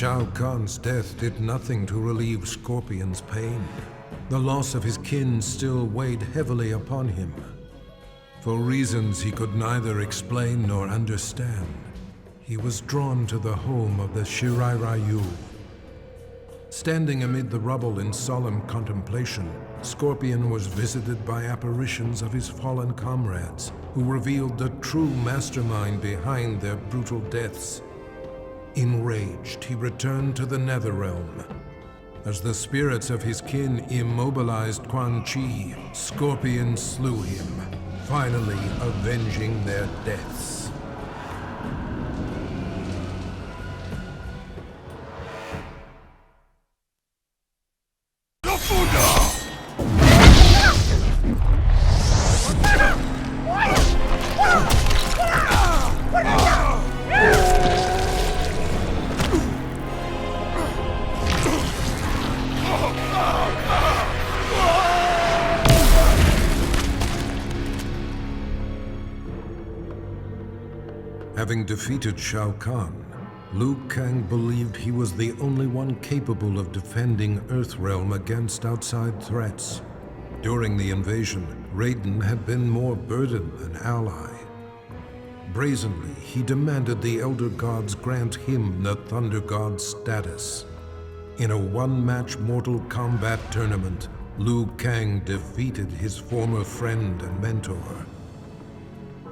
Shao Kahn's death did nothing to relieve Scorpion's pain. The loss of his kin still weighed heavily upon him. For reasons he could neither explain nor understand, he was drawn to the home of the Shirai Ryu. Standing amid the rubble in solemn contemplation, Scorpion was visited by apparitions of his fallen comrades, who revealed the true mastermind behind their brutal deaths. Enraged, he returned to the Netherrealm. As the spirits of his kin immobilized Quan Chi, Scorpion slew him, finally avenging their deaths. Having defeated Shao Kahn, Liu Kang believed he was the only one capable of defending Earthrealm against outside threats. During the invasion, Raiden had been more burden than ally. Brazenly, he demanded the Elder Gods grant him the Thunder God status. In a one-match Mortal Kombat tournament, Liu Kang defeated his former friend and mentor.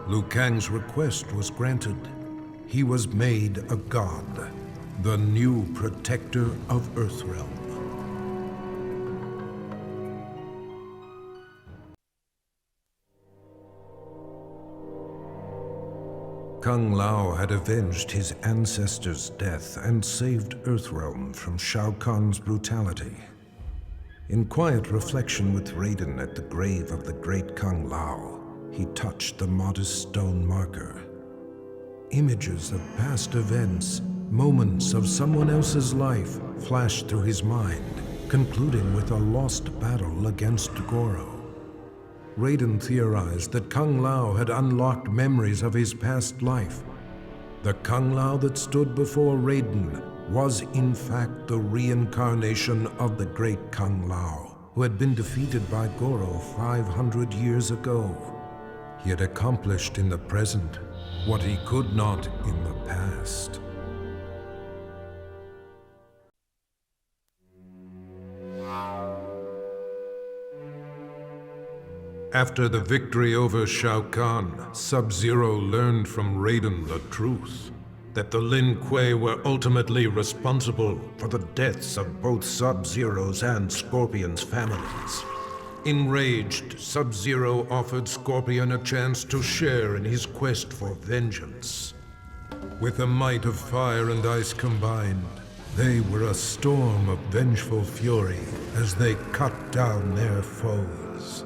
Liu Kang's request was granted. He was made a god, the new protector of Earthrealm. Kung Lao had avenged his ancestor's death and saved Earthrealm from Shao Kahn's brutality. In quiet reflection with Raiden at the grave of the great Kung Lao, he touched the modest stone marker. Images of past events, moments of someone else's life, flashed through his mind, concluding with a lost battle against Goro. Raiden theorized that Kung Lao had unlocked memories of his past life. The Kung Lao that stood before Raiden was in fact the reincarnation of the great Kung Lao, who had been defeated by Goro 500 years ago. He had accomplished in the present what he could not in the past. After the victory over Shao Kahn, Sub-Zero learned from Raiden the truth, that the Lin Kuei were ultimately responsible for the deaths of both Sub-Zero's and Scorpion's families. Enraged, Sub-Zero offered Scorpion a chance to share in his quest for vengeance. With the might of fire and ice combined, they were a storm of vengeful fury as they cut down their foes.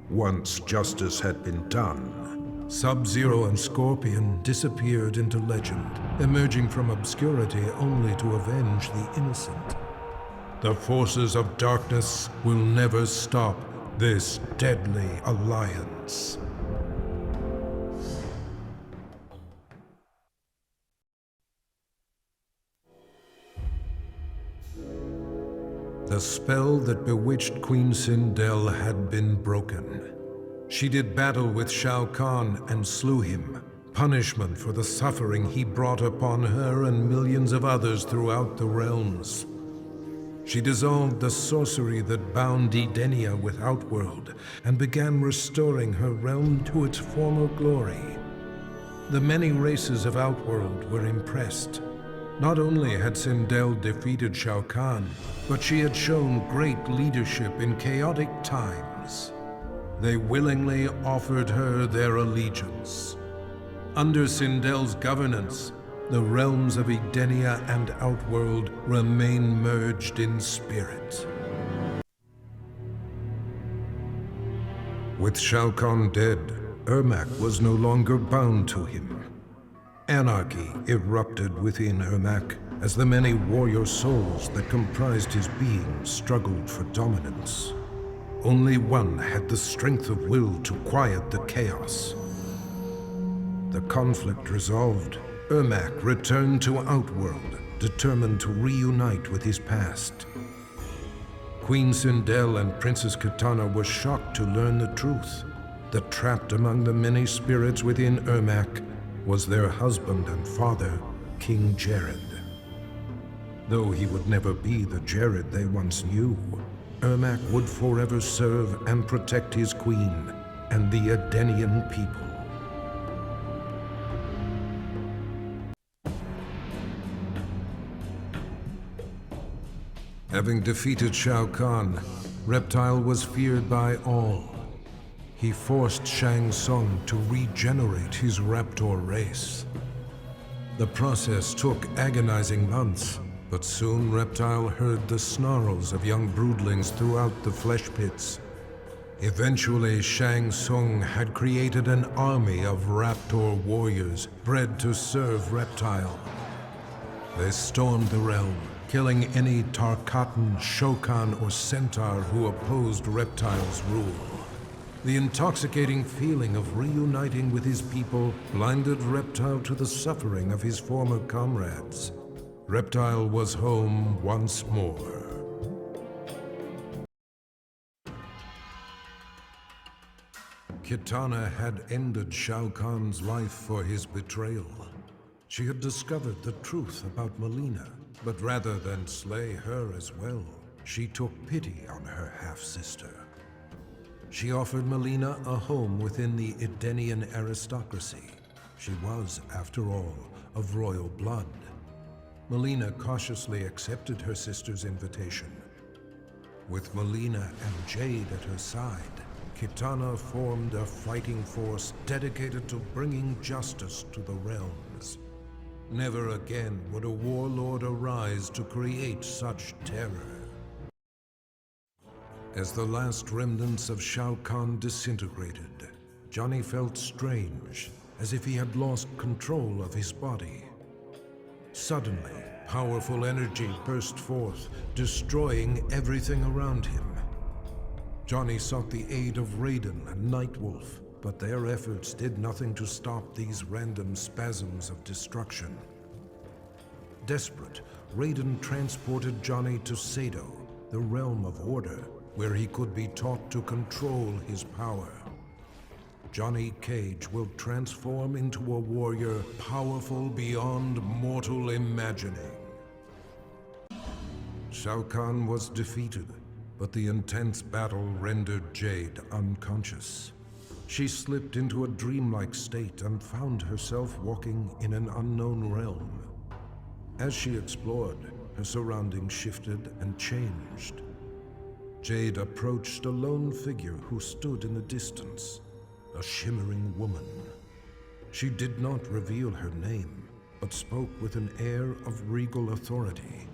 Once justice had been done, Sub-Zero and Scorpion disappeared into legend, emerging from obscurity only to avenge the innocent. The forces of darkness will never stop this deadly alliance. The spell that bewitched Queen Sindel had been broken. She did battle with Shao Kahn and slew him, punishment for the suffering he brought upon her and millions of others throughout the realms. She dissolved the sorcery that bound Edenia with Outworld and began restoring her realm to its former glory. The many races of Outworld were impressed. Not only had Sindel defeated Shao Kahn, but she had shown great leadership in chaotic times. They willingly offered her their allegiance. Under Sindel's governance, the realms of Edenia and Outworld remain merged in spirit. With Shao Kahn dead, Ermac was no longer bound to him. Anarchy erupted within Ermac as the many warrior souls that comprised his being struggled for dominance. Only one had the strength of will to quiet the chaos. The conflict resolved, Ermac returned to Outworld, determined to reunite with his past. Queen Sindel and Princess Kitana were shocked to learn the truth, that trapped among the many spirits within Ermac was their husband and father, King Jared. Though he would never be the Jared they once knew, Ermac would forever serve and protect his queen and the Edenian people. Having defeated Shao Kahn, Reptile was feared by all. He forced Shang Tsung to regenerate his raptor race. The process took agonizing months, but soon Reptile heard the snarls of young broodlings throughout the flesh pits. Eventually, Shang Tsung had created an army of raptor warriors bred to serve Reptile. They stormed the realm, killing any Tarkatan, Shokan, or Centaur who opposed Reptile's rule. The intoxicating feeling of reuniting with his people blinded Reptile to the suffering of his former comrades. Reptile was home once more. Kitana had ended Shao Kahn's life for his betrayal. She had discovered the truth about Mileena, but rather than slay her as well, she took pity on her half-sister. She offered Mileena a home within the Edenian aristocracy. She was, after all, of royal blood. Mileena cautiously accepted her sister's invitation. With Mileena and Jade at her side, Kitana formed a fighting force dedicated to bringing justice to the realms. Never again would a warlord arise to create such terror. As the last remnants of Shao Kahn disintegrated, Johnny felt strange, as if he had lost control of his body. Suddenly, powerful energy burst forth, destroying everything around him. Johnny sought the aid of Raiden and Nightwolf, but their efforts did nothing to stop these random spasms of destruction. Desperate, Raiden transported Johnny to Sado, the realm of order, where he could be taught to control his power. Johnny Cage will transform into a warrior powerful beyond mortal imagining. Shao Kahn was defeated, but the intense battle rendered Jade unconscious. She slipped into a dreamlike state and found herself walking in an unknown realm. As she explored, her surroundings shifted and changed. Jade approached a lone figure who stood in the distance, a shimmering woman. She did not reveal her name, but spoke with an air of regal authority.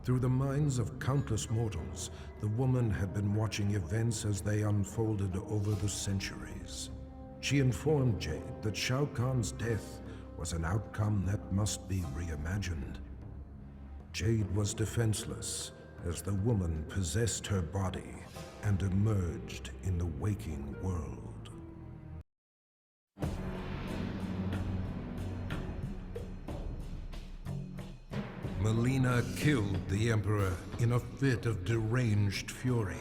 Through the minds of countless mortals, the woman had been watching events as they unfolded over the centuries. She informed Jade that Shao Kahn's death was an outcome that must be reimagined. Jade was defenseless as the woman possessed her body and emerged in the waking world. Mileena killed the Emperor in a fit of deranged fury,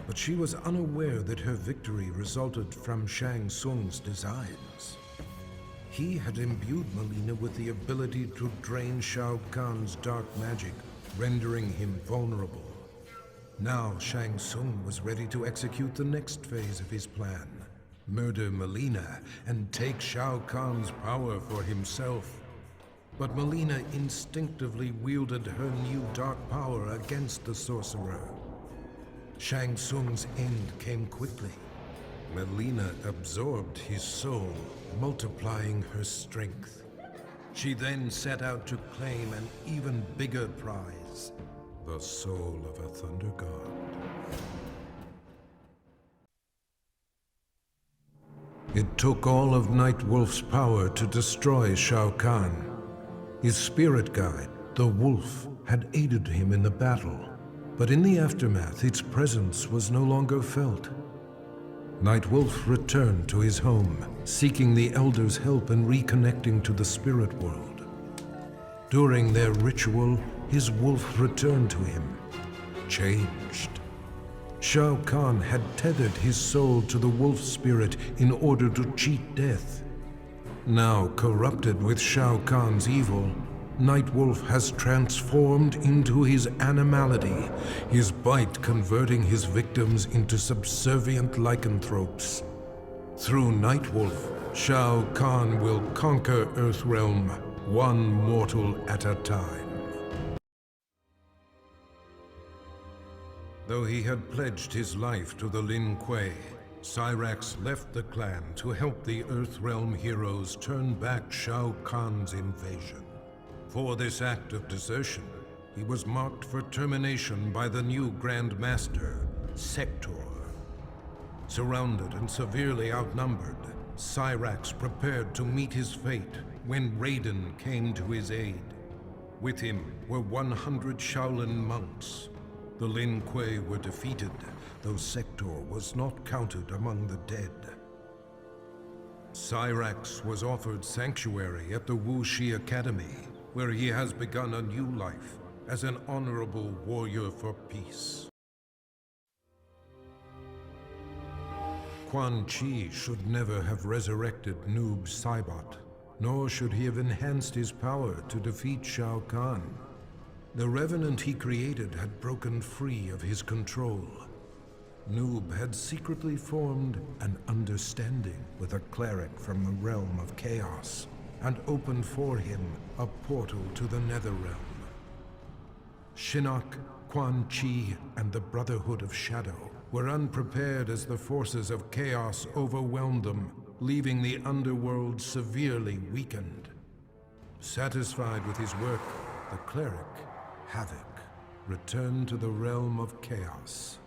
but she was unaware that her victory resulted from Shang Tsung's designs. He had imbued Mileena with the ability to drain Shao Kahn's dark magic, rendering him vulnerable. Now Shang Tsung was ready to execute the next phase of his plan, murder Mileena and take Shao Kahn's power for himself. But Mileena instinctively wielded her new dark power against the sorcerer. Shang Tsung's end came quickly. Mileena absorbed his soul, multiplying her strength. She then set out to claim an even bigger prize, the soul of a Thunder God. It took all of Nightwolf's power to destroy Shao Kahn. His spirit guide, the wolf, had aided him in the battle, but in the aftermath its presence was no longer felt. Nightwolf returned to his home, seeking the Elder's help in reconnecting to the spirit world. During their ritual, his wolf returned to him, changed. Shao Kahn had tethered his soul to the wolf spirit in order to cheat death. Now corrupted with Shao Kahn's evil, Nightwolf has transformed into his animality, his bite converting his victims into subservient lycanthropes. Through Nightwolf, Shao Kahn will conquer Earthrealm, one mortal at a time. Though he had pledged his life to the Lin Kuei, Cyrax left the clan to help the Earthrealm heroes turn back Shao Kahn's invasion. For this act of desertion, he was marked for termination by the new Grand Master, Sector. Surrounded and severely outnumbered, Cyrax prepared to meet his fate when Raiden came to his aid. With him were 100 Shaolin monks. The Lin Kuei were defeated, though Sector was not counted among the dead. Cyrax was offered sanctuary at the Wuxi Academy, where he has begun a new life as an honorable warrior for peace. Quan Chi should never have resurrected Noob Saibot, nor should he have enhanced his power to defeat Shao Kahn. The Revenant he created had broken free of his control. Noob had secretly formed an understanding with a cleric from the realm of chaos, and opened for him a portal to the Netherrealm. Shinnok, Quan Chi, and the Brotherhood of Shadow were unprepared as the forces of chaos overwhelmed them, leaving the underworld severely weakened. Satisfied with his work, the cleric, Havoc, returned to the realm of chaos.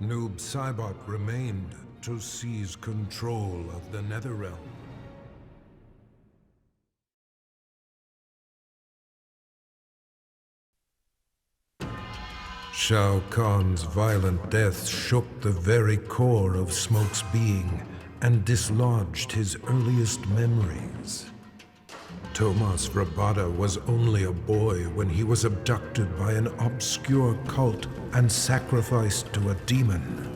Noob Saibot remained to seize control of the Netherrealm. Shao Kahn's violent death shook the very core of Smoke's being and dislodged his earliest memories. Tomas Rabada was only a boy when he was abducted by an obscure cult and sacrificed to a demon.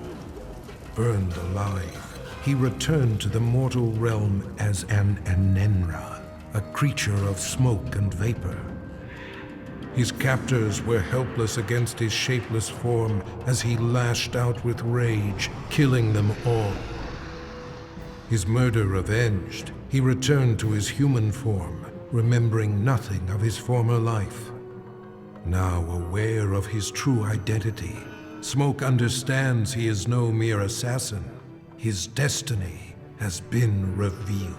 Burned alive, he returned to the mortal realm as an Anenra, a creature of smoke and vapor. His captors were helpless against his shapeless form as he lashed out with rage, killing them all. His murder avenged, he returned to his human form, remembering nothing of his former life. Now aware of his true identity, Smoke understands he is no mere assassin. His destiny has been revealed.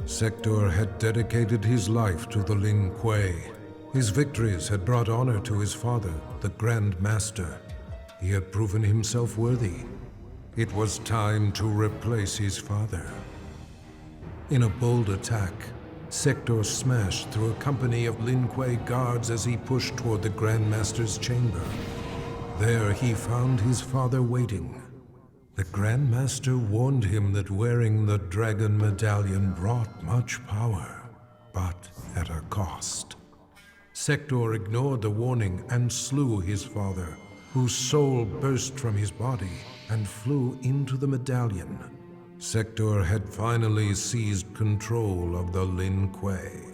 Sector had dedicated his life to the Lin Kuei. His victories had brought honor to his father, the Grand Master. He had proven himself worthy. It was time to replace his father. In a bold attack, Sector smashed through a company of Lin Kuei guards as he pushed toward the Grand Master's chamber. There he found his father waiting. The Grand Master warned him that wearing the Dragon Medallion brought much power, but at a cost. Sector ignored the warning and slew his father, whose soul burst from his body and flew into the medallion. Sector had finally seized control of the Lin Kuei.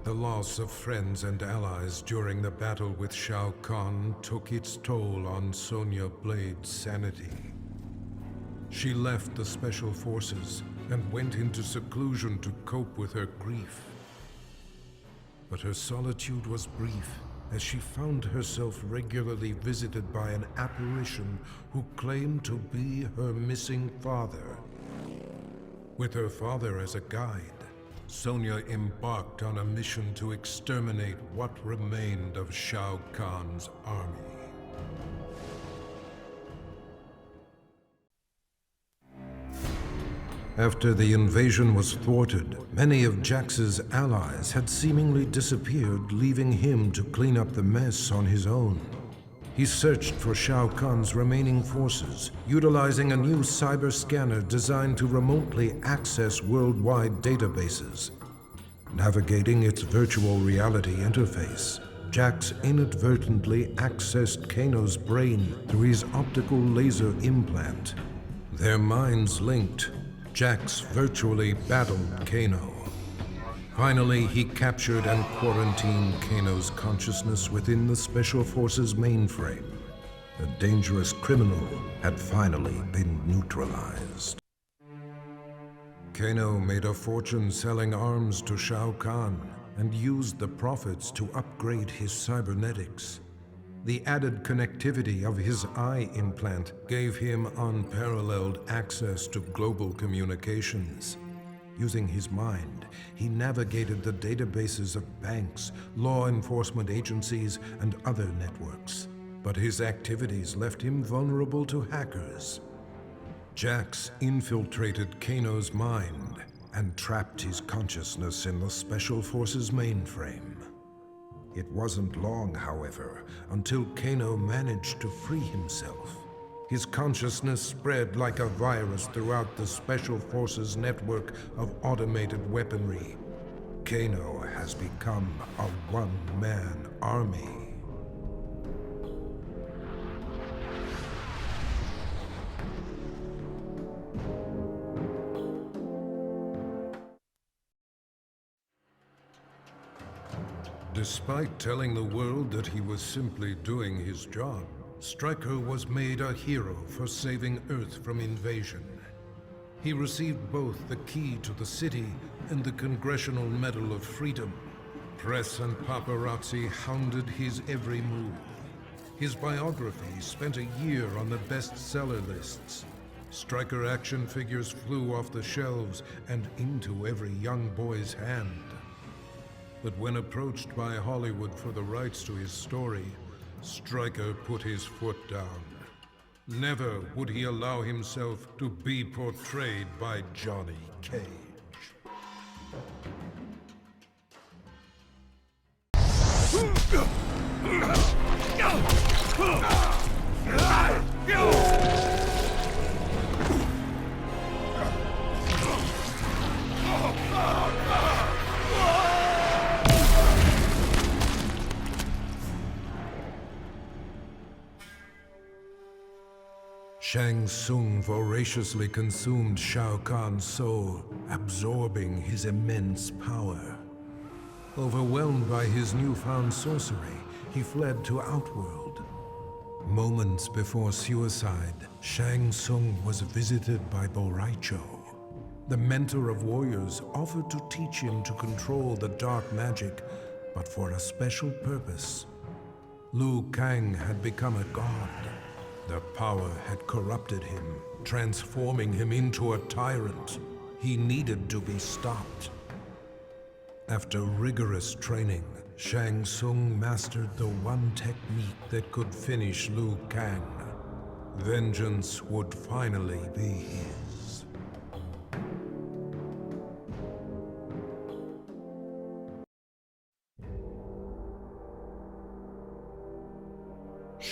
The loss of friends and allies during the battle with Shao Kahn took its toll on Sonya Blade's sanity. She left the Special Forces and went into seclusion to cope with her grief. But her solitude was brief, as she found herself regularly visited by an apparition who claimed to be her missing father. With her father as a guide, Sonia embarked on a mission to exterminate what remained of Shao Kahn's army. After the invasion was thwarted, many of Jax's allies had seemingly disappeared, leaving him to clean up the mess on his own. He searched for Shao Kahn's remaining forces, utilizing a new cyber scanner designed to remotely access worldwide databases. Navigating its virtual reality interface, Jax inadvertently accessed Kano's brain through his optical laser implant. Their minds linked, Jax virtually battled Kano. Finally, he captured and quarantined Kano's consciousness within the Special Forces mainframe. The dangerous criminal had finally been neutralized. Kano made a fortune selling arms to Shao Kahn and used the profits to upgrade his cybernetics. The added connectivity of his eye implant gave him unparalleled access to global communications. Using his mind, he navigated the databases of banks, law enforcement agencies, and other networks. But his activities left him vulnerable to hackers. Jax infiltrated Kano's mind and trapped his consciousness in the Special Forces mainframe. It wasn't long, however, until Kano managed to free himself. His consciousness spread like a virus throughout the Special Forces network of automated weaponry. Kano has become a one-man army. Despite telling the world that he was simply doing his job, Stryker was made a hero for saving Earth from invasion. He received both the key to the city and the Congressional Medal of Freedom. Press and paparazzi hounded his every move. His biography spent a year on the bestseller lists. Stryker action figures flew off the shelves and into every young boy's hand. But when approached by Hollywood for the rights to his story, Stryker put his foot down. Never would he allow himself to be portrayed by Johnny Cage. Shang Tsung voraciously consumed Shao Kahn's soul, absorbing his immense power. Overwhelmed by his newfound sorcery, he fled to Outworld. Moments before suicide, Shang Tsung was visited by Bo Raicho. The mentor of warriors offered to teach him to control the dark magic, but for a special purpose. Liu Kang had become a god. The power had corrupted him, transforming him into a tyrant. He needed to be stopped. After rigorous training, Shang Tsung mastered the one technique that could finish Liu Kang. Vengeance would finally be his.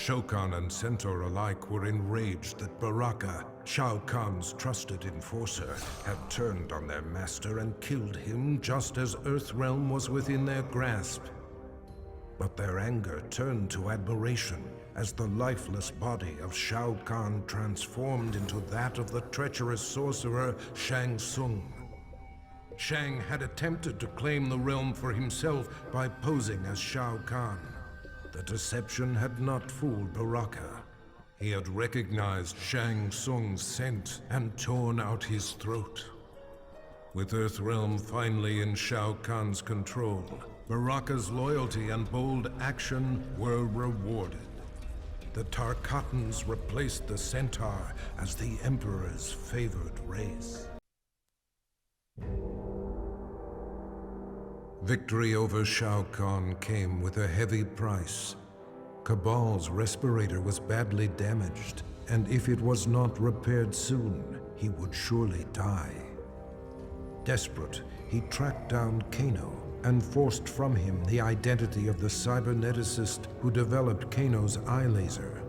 Shokan and Centaur alike were enraged that Baraka, Shao Kahn's trusted enforcer, had turned on their master and killed him just as Earthrealm was within their grasp. But their anger turned to admiration as the lifeless body of Shao Kahn transformed into that of the treacherous sorcerer Shang Tsung. Shang had attempted to claim the realm for himself by posing as Shao Kahn. The deception had not fooled Baraka. He had recognized Shang Tsung's scent and torn out his throat. With Earthrealm finally in Shao Kahn's control, Baraka's loyalty and bold action were rewarded. The Tarkatans replaced the Centaur as the Emperor's favored race. Victory over Shao Kahn came with a heavy price. Cabal's respirator was badly damaged, and if it was not repaired soon, he would surely die. Desperate, he tracked down Kano and forced from him the identity of the cyberneticist who developed Kano's eye laser.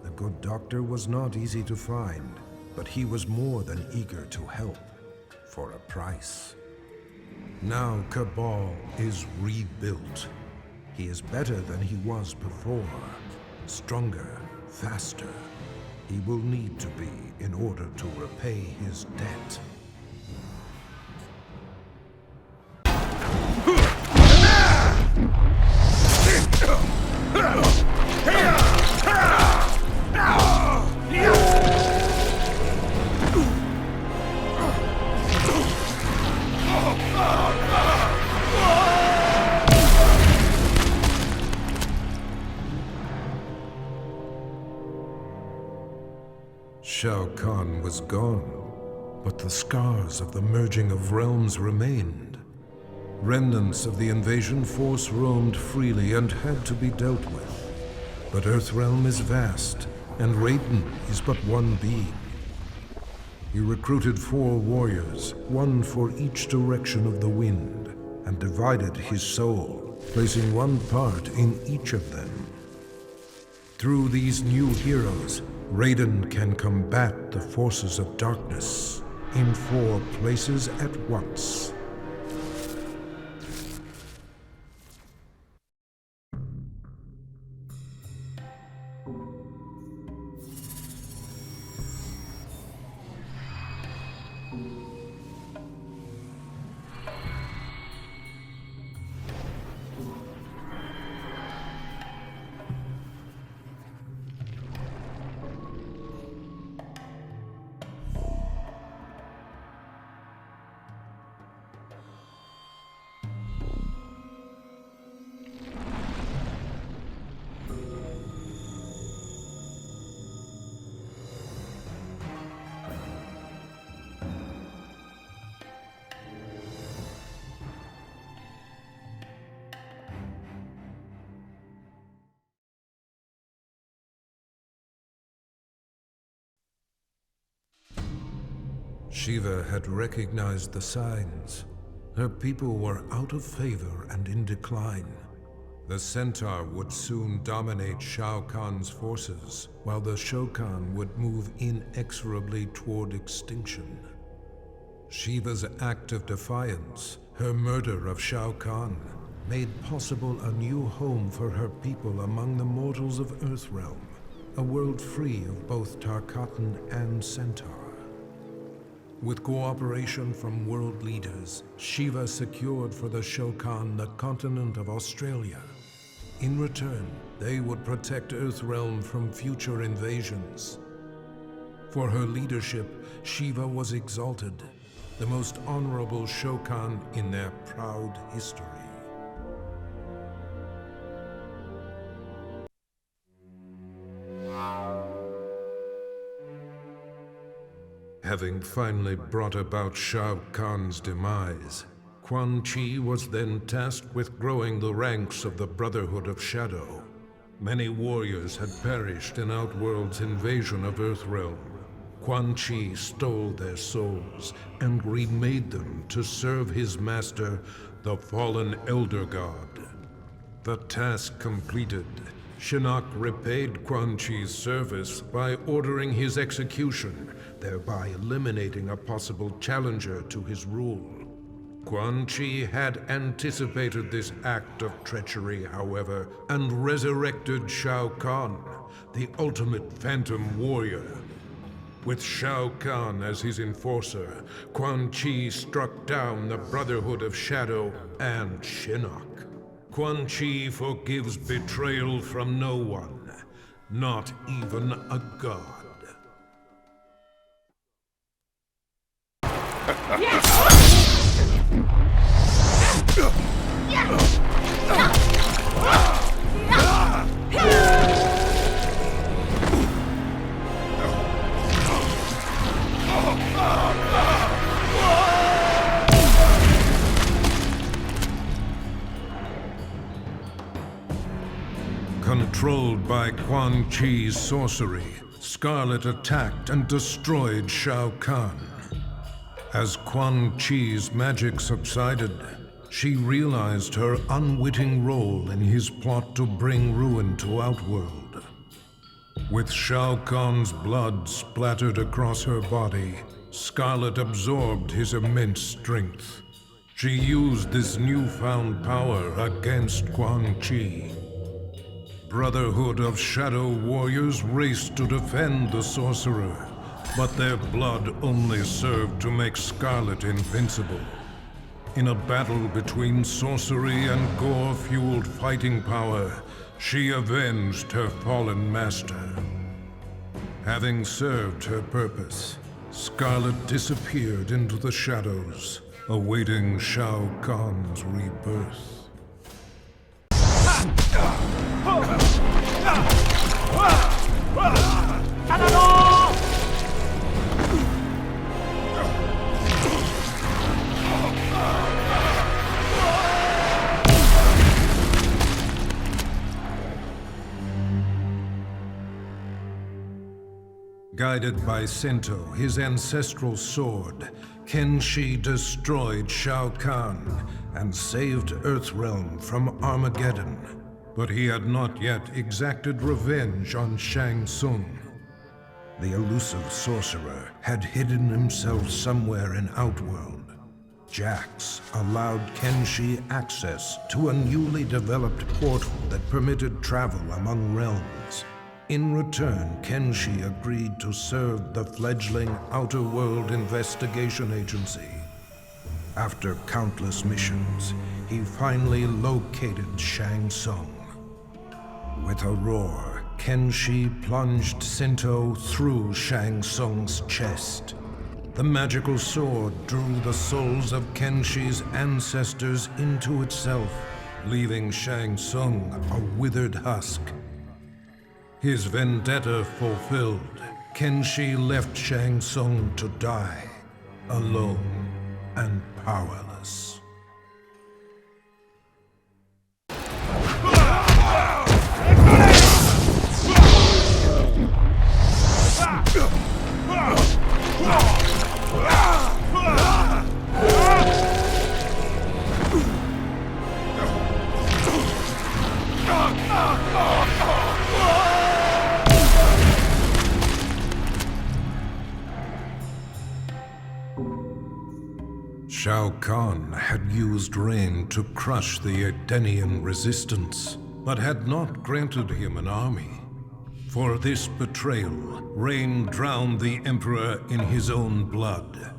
The good doctor was not easy to find, but he was more than eager to help, for a price. Now Cabal is rebuilt. He is better than he was before, stronger, faster. He will need to be in order to repay his debt. Shao Kahn was gone, but the scars of the merging of realms remained. Remnants of the invasion force roamed freely and had to be dealt with. But Earthrealm is vast, and Raiden is but one being. He recruited 4 warriors, one for each direction of the wind, and divided his soul, placing one part in each of them. Through these new heroes, Raiden can combat the forces of darkness in 4 places at once. Shiva had recognized the signs. Her people were out of favor and in decline. The Centaur would soon dominate Shao Kahn's forces, while the Shokan would move inexorably toward extinction. Shiva's act of defiance, her murder of Shao Kahn, made possible a new home for her people among the mortals of Earthrealm, a world free of both Tarkatan and Centaur. With cooperation from world leaders, Shiva secured for the Shokan the continent of Australia. In return, they would protect Earthrealm from future invasions. For her leadership, Shiva was exalted, the most honorable Shokan in their proud history. Having finally brought about Shao Kahn's demise, Quan Chi was then tasked with growing the ranks of the Brotherhood of Shadow. Many warriors had perished in Outworld's invasion of Earthrealm. Quan Chi stole their souls and remade them to serve his master, the fallen Elder God. The task completed, Shinnok repaid Quan Chi's service by ordering his execution, thereby eliminating a possible challenger to his rule. Quan Chi had anticipated this act of treachery, however, and resurrected Shao Kahn, the ultimate phantom warrior. With Shao Kahn as his enforcer, Quan Chi struck down the Brotherhood of Shadow and Shinnok. Quan Chi forgives betrayal from no one, not even a god. Controlled by Quan Chi's sorcery, Scarlet attacked and destroyed Shao Kahn. As Quan Chi's magic subsided, she realized her unwitting role in his plot to bring ruin to Outworld. With Shao Kahn's blood splattered across her body, Scarlet absorbed his immense strength. She used this newfound power against Quan Chi. Brotherhood of Shadow Warriors raced to defend the sorcerer, but their blood only served to make Scarlet invincible. In a battle between sorcery and gore-fueled fighting power, she avenged her fallen master. Having served her purpose, Scarlet disappeared into the shadows, awaiting Shao Kahn's rebirth. Guided by Sento, his ancestral sword, Kenshi destroyed Shao Kahn and saved Earthrealm from Armageddon. But he had not yet exacted revenge on Shang Tsung. The elusive sorcerer had hidden himself somewhere in Outworld. Jax allowed Kenshi access to a newly developed portal that permitted travel among realms. In return, Kenshi agreed to serve the fledgling Outer World Investigation Agency. After countless missions, he finally located Shang Tsung. With a roar, Kenshi plunged Sento through Shang Tsung's chest. The magical sword drew the souls of Kenshi's ancestors into itself, leaving Shang Tsung a withered husk. His vendetta fulfilled, Kenshi left Shang Tsung to die, alone and powerless. Shao Kahn had used rain to crush the Edenian resistance, but had not granted him an army. For this betrayal, Rain drowned the Emperor in his own blood.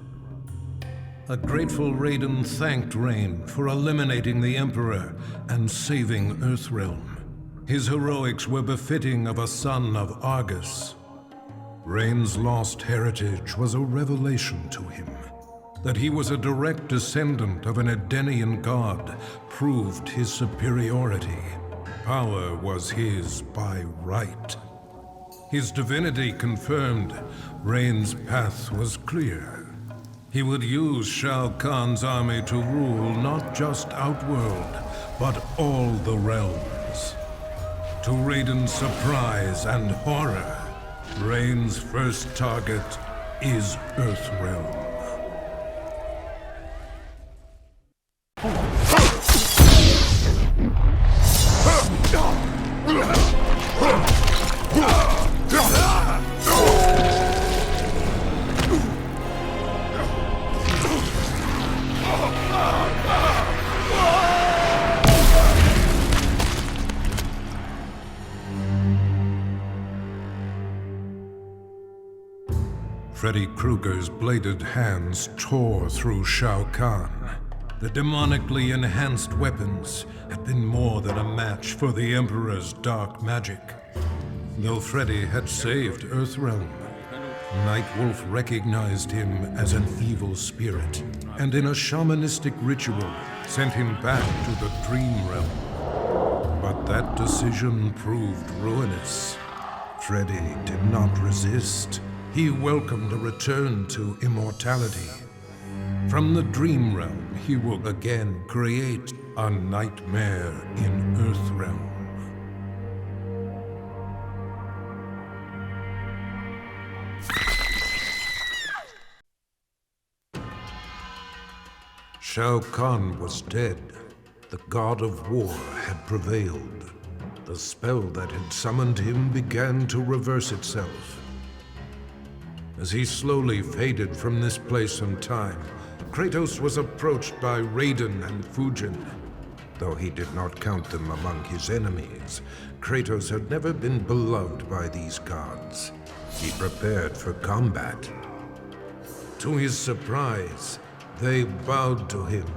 A grateful Raiden thanked Rain for eliminating the Emperor and saving Earthrealm. His heroics were befitting of a son of Argus. Rain's lost heritage was a revelation to him. That he was a direct descendant of an Edenian god proved his superiority. Power was his by right. His divinity confirmed, Rain's path was clear. He would use Shao Kahn's army to rule not just Outworld, but all the realms. To Raiden's surprise and horror, Rain's first target is Earthrealm. Freddy Krueger's bladed hands tore through Shao Kahn. The demonically enhanced weapons had been more than a match for the Emperor's dark magic. Though Freddy had saved Earthrealm, Nightwolf recognized him as an evil spirit, and in a shamanistic ritual, sent him back to the Dream Realm. But that decision proved ruinous. Freddy did not resist. He welcomed a return to immortality. From the Dream Realm, he will again create a nightmare in Earthrealm. Shao Kahn was dead. The god of war had prevailed. The spell that had summoned him began to reverse itself. As he slowly faded from this place and time, Kratos was approached by Raiden and Fujin. Though he did not count them among his enemies, Kratos had never been beloved by these gods. He prepared for combat. To his surprise, they bowed to him,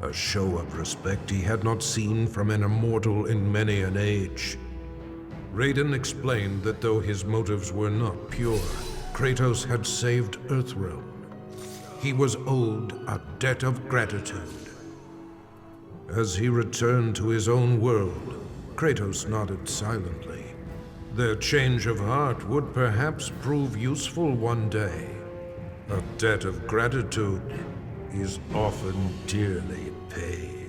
a show of respect he had not seen from an immortal in many an age. Raiden explained that though his motives were not pure, Kratos had saved Earthrealm. He was owed a debt of gratitude. As he returned to his own world, Kratos nodded silently. Their change of heart would perhaps prove useful one day. A debt of gratitude is often dearly paid.